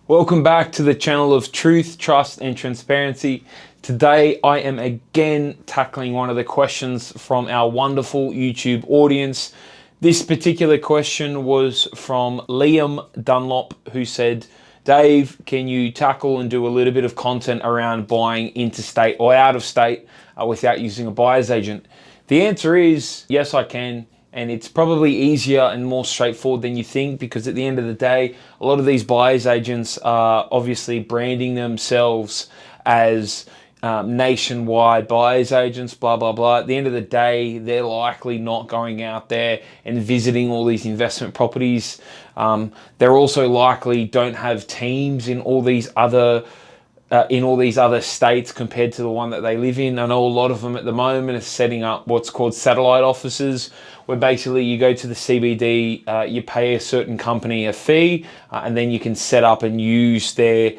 Welcome back to the channel of truth, trust, and transparency. Today, I am again tackling one of the questions from our wonderful YouTube audience. This particular question was from Liam Dunlop, who said, Dave, can you tackle and do a little bit of content around buying interstate or out of state without using a buyer's agent? The answer is yes, I can. And it's probably easier and more straightforward than you think, because at the end of the day, a lot of these buyer's agents are obviously branding themselves as nationwide buyer's agents, blah, blah, blah. At the end of the day, they're likely not going out there and visiting all these investment properties. They're also likely don't have teams in all these other states compared to the one that they live in. I know a lot of them at the moment are setting up what's called satellite offices, where basically you go to the CBD, you pay a certain company a fee, and then you can set up and use their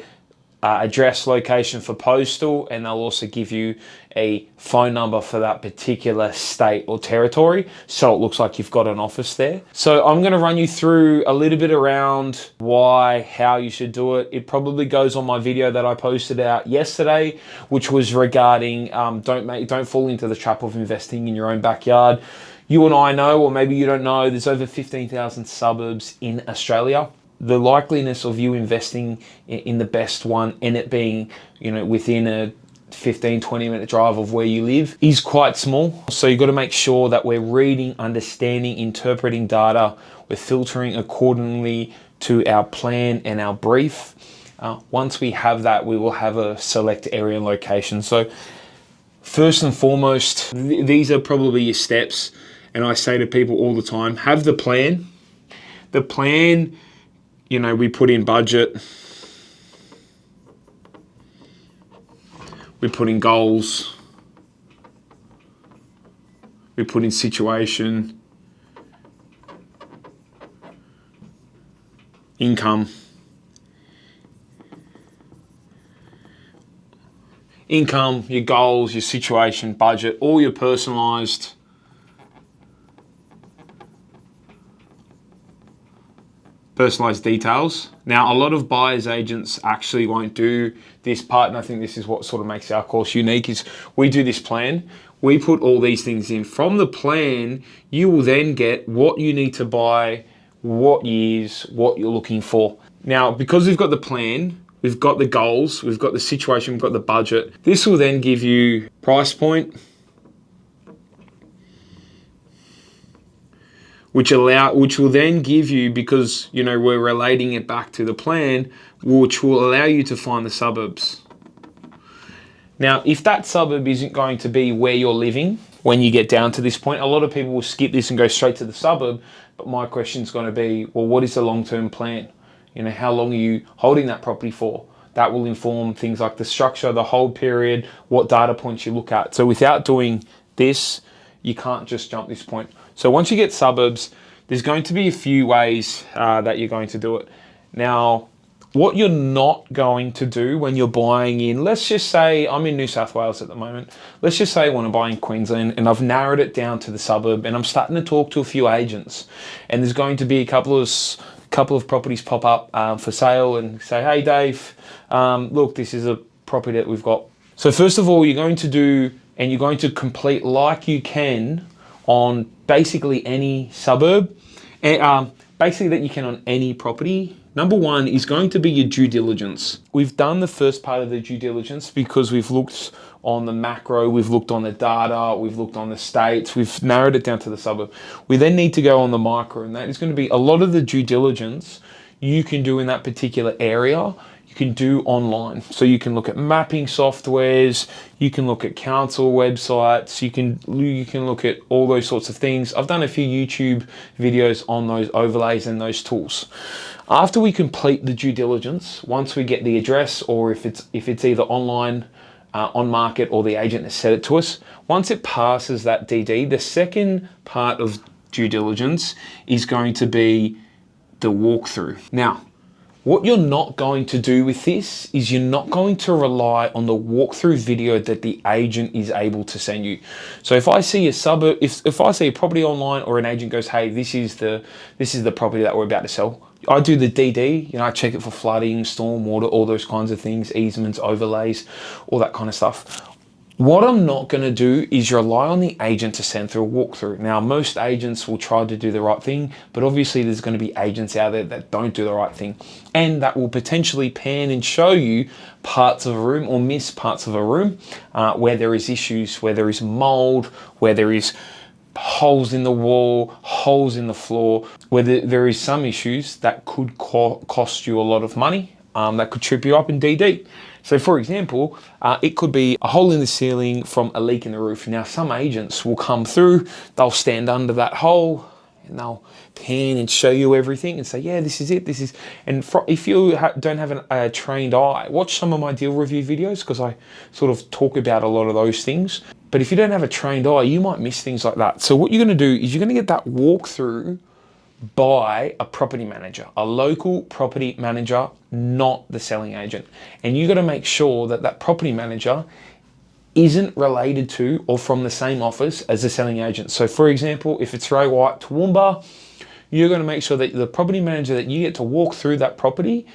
address location for postal, and they'll also give you a phone number for that particular state or territory, so it looks like you've got an office there. So I'm going to run you through a little bit around why, how you should do it. It probably goes on my video that I posted out yesterday, which was regarding don't fall into the trap of investing in your own backyard. You and I know, or maybe you don't know, there's over 15,000 suburbs in Australia. The likeliness of you investing in the best one and it being, within a 15-20 minute drive of where you live is quite small. So you've got to make sure that we're reading, understanding, interpreting data. We're filtering accordingly to our plan and our brief. Once we have that, we will have a select area and location. So first and foremost, these are probably your steps. And I say to people all the time, have the plan. The plan, we put in budget, we put in goals, we put in situation, income, your goals, your situation, budget, all your personalized details. Now, a lot of buyers agents actually won't do this part, and I think this is what sort of makes our course unique, is we do this plan. We put all these things in. From the plan, you will then get what you need to buy, what years, what you're looking for. Now, because we've got the plan, we've got the goals, we've got the situation, we've got the budget, this will then give you price point, which will then give you, because we're relating it back to the plan, which will allow you to find the suburbs. Now, if that suburb isn't going to be where you're living when you get down to this point, a lot of people will skip this and go straight to the suburb. But my question is going to be, well, what is the long-term plan? How long are you holding that property for? That will inform things like the structure, the hold period, what data points you look at. So without doing this, you can't just jump this point. So once you get suburbs, there's going to be a few ways that you're going to do it. Now, what you're not going to do when you're buying in, let's just say I'm in New South Wales at the moment. Let's just say I want to buy in Queensland, and I've narrowed it down to the suburb, and I'm starting to talk to a few agents, and there's going to be a couple of properties pop up for sale and say, hey, Dave, look, this is a property that we've got. So first of all, you're going to do, and you're going to complete like you can on basically any suburb, and basically that you can on any property. Number one is going to be your due diligence. We've done the first part of the due diligence because we've looked on the macro, we've looked on the data, we've looked on the states, we've narrowed it down to the suburb. We then need to go on the micro, and that is going to be a lot of the due diligence you can do in that particular area. You can do online. So you can look at mapping softwares, you can look at council websites, you can look at all those sorts of things. I've done a few YouTube videos on those overlays and those tools. After we complete the due diligence, once we get the address, or if it's either online, on market, or the agent has set it to us, once it passes that DD, the second part of due diligence is going to be the walkthrough. Now, What you're not going to do with this is you're not going to rely on the walkthrough video that the agent is able to send you. So if I see a suburb, if I see a property online or an agent goes, hey, this is the property that we're about to sell, I do the DD, you know, I check it for flooding, storm water, all those kinds of things, easements, overlays, all that kind of stuff. What I'm not going to do is rely on the agent to send through a walkthrough. Now, most agents will try to do the right thing, but obviously there's going to be agents out there that don't do the right thing, and that will potentially pan and show you parts of a room or miss parts of a room where there is issues, where there is mold, where there is holes in the wall, holes in the floor, where there is some issues that could cost you a lot of money, that could trip you up in DD. So for example, it could be a hole in the ceiling from a leak in the roof. Now some agents will come through, they'll stand under that hole and they'll pan and show you everything and say, yeah, this is it, this is, and if you don't have a trained eye, watch some of my deal review videos because I sort of talk about a lot of those things. But if you don't have a trained eye, you might miss things like that. So what you're gonna do is you're gonna get that walkthrough by a property manager, a local property manager, not the selling agent. And you got to make sure that that property manager isn't related to or from the same office as the selling agent. So for example, if it's Ray White Toowoomba, you're going to make sure that the property manager that you get to walk through that property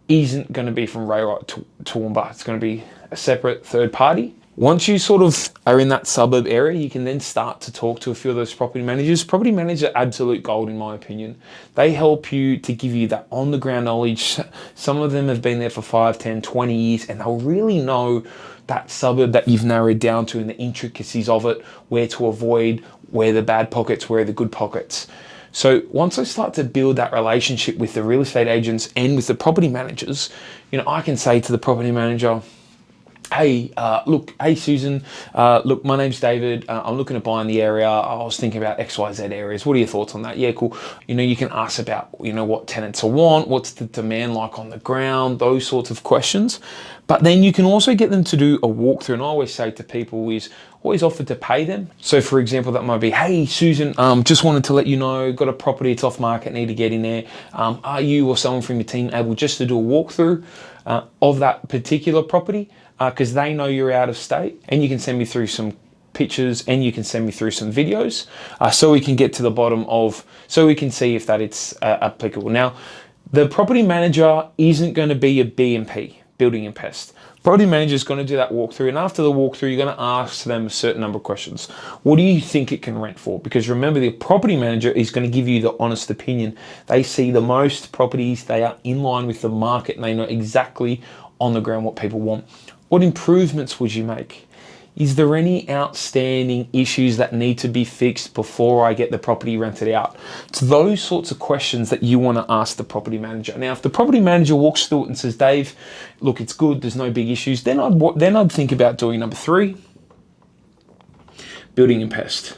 isn't going to be from Ray White Toowoomba. It's going to be a separate third party. Once you sort of are in that suburb area, you can then start to talk to a few of those property managers. Property managers are absolute gold in my opinion. They help you to give you that on the ground knowledge. Some of them have been there for 5, 10, 20 years and they'll really know that suburb that you've narrowed down to and the intricacies of it, where to avoid, where the bad pockets, where the good pockets. So once I start to build that relationship with the real estate agents and with the property managers, you know, I can say to the property manager, hey, look, hey Susan, look, my name's David, I'm looking to buy in the area, I was thinking about XYZ areas, what are your thoughts on that? Yeah, cool. You know, you can ask about, you know, what tenants want, what's the demand like on the ground, those sorts of questions. But then you can also get them to do a walkthrough, and I always say to people is, always offer to pay them. So for example, that might be, hey Susan, just wanted to let you know, got a property, it's off market, need to get in there. Are you or someone from your team able just to do a walkthrough of that particular property? Because they know you're out of state, and you can send me through some pictures and you can send me through some videos so we can get to the bottom of, so we can see if that it's applicable. Now, the property manager isn't going to be a BMP, building and pest. Property manager is going to do that walkthrough, and after the walkthrough, you're going to ask them a certain number of questions. What do you think it can rent for? Because remember, the property manager is going to give you the honest opinion. They see the most properties, they are in line with the market, and they know exactly on the ground what people want. What improvements would you make? Is there any outstanding issues that need to be fixed before I get the property rented out? It's those sorts of questions that you want to ask the property manager. Now, if the property manager walks through it and says, Dave, look, it's good, there's no big issues, then I'd think about doing number 3, building and pest.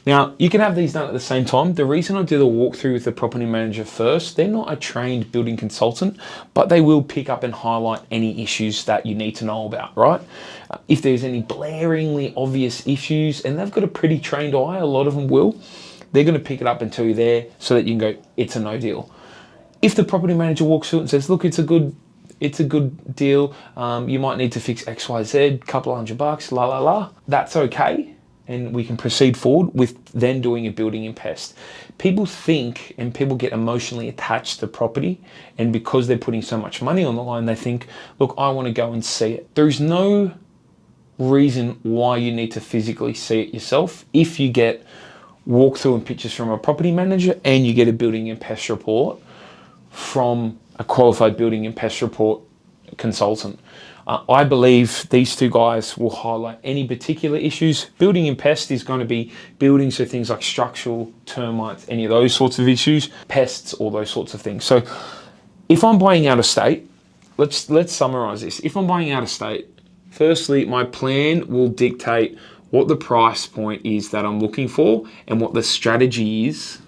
Now, you can have these done at the same time. The reason I do the walkthrough with the property manager first, they're not a trained building consultant, but they will pick up and highlight any issues that you need to know about, right? If there's any blaringly obvious issues, and they've got a pretty trained eye, a lot of them will, they're going to pick it up and tell you there so that you can go, it's a no deal. If the property manager walks through and says, look, it's a good deal, you might need to fix XYZ, couple $100, la la la, that's okay. And we can proceed forward with then doing a building and pest. People think and people get emotionally attached to property, and because they're putting so much money on the line, they think, look, I want to go and see it. There's no reason why you need to physically see it yourself if you get walkthrough and pictures from a property manager and you get a building and pest report from a qualified building and pest report consultant. I believe these two guys will highlight any particular issues. Building and pest is going to be building, so things like structural, termites, any of those sorts of issues, pests, all those sorts of things. So if I'm buying out of state, let's summarize this. If I'm buying out of state, firstly, my plan will dictate what the price point is that I'm looking for and what the strategy is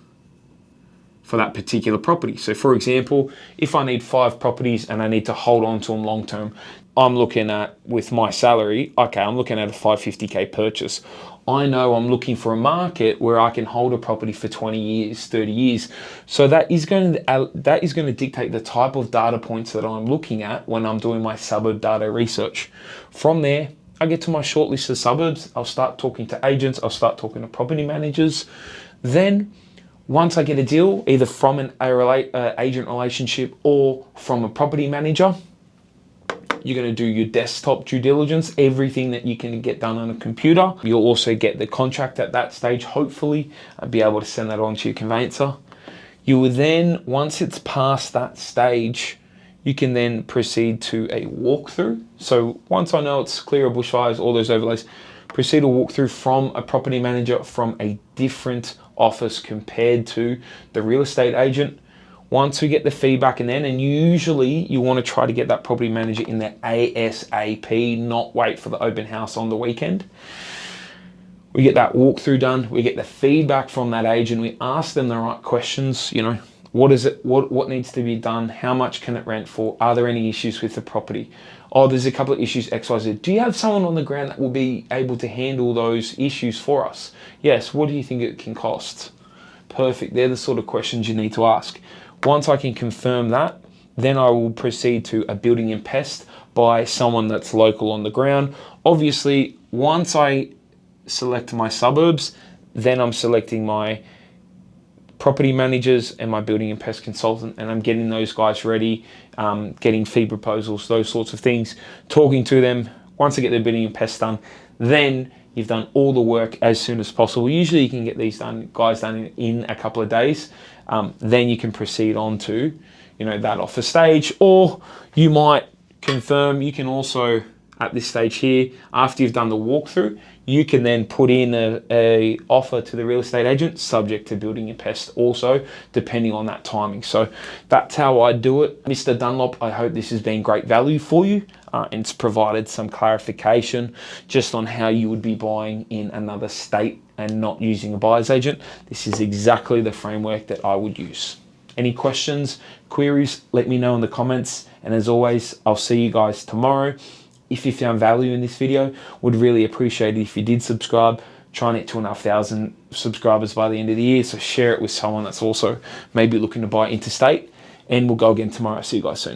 for that particular property. So for example, if I need 5 properties and I need to hold on to them long term, I'm looking at, with my salary, okay, I'm looking at a $550K purchase. I know I'm looking for a market where I can hold a property for 20 years, 30 years. So that is going to dictate the type of data points that I'm looking at when I'm doing my suburb data research. From there, I get to my short list of suburbs. I'll start talking to agents. I'll start talking to property managers. Then once I get a deal, either from an agent relationship or from a property manager, you're going to do your desktop due diligence, everything that you can get done on a computer. You'll also get the contract at that stage, hopefully, and be able to send that on to your conveyancer. You will then, once it's past that stage, you can then proceed to a walkthrough. So once I know it's clear of bushfires, all those overlays, proceed a walkthrough from a property manager from a different office compared to the real estate agent. Once we get the feedback and usually you want to try to get that property manager in there ASAP, not wait for the open house on the weekend. We get that walkthrough done, we get the feedback from that agent, we ask them the right questions, you know, what is it, what needs to be done, how much can it rent for, are there any issues with the property? Oh, there's a couple of issues, XYZ. Do you have someone on the ground that will be able to handle those issues for us? Yes, what do you think it can cost? Perfect, they're the sort of questions you need to ask. Once I can confirm that, then I will proceed to a building and pest by someone that's local on the ground. Obviously, once I select my suburbs, then I'm selecting my property managers and my building and pest consultant, and I'm getting those guys ready, getting fee proposals, those sorts of things, talking to them. Once I get the building and pest done, then you've done all the work as soon as possible. Usually you can get these guys done in a couple of days. Then you can proceed on to, you know, that offer stage, or you might confirm. You can also, at this stage here, after you've done the walkthrough, you can then put in a offer to the real estate agent, subject to building and pest also, depending on that timing. So that's how I do it. Mr. Dunlop, I hope this has been great value for you. And it's provided some clarification just on how you would be buying in another state and not using a buyer's agent. This is exactly the framework that I would use. Any questions, queries, let me know in the comments. And as always, I'll see you guys tomorrow. If you found value in this video, would really appreciate it if you did subscribe. Try and hit 2,500 subscribers by the end of the year. So share it with someone that's also maybe looking to buy interstate. And we'll go again tomorrow. See you guys soon.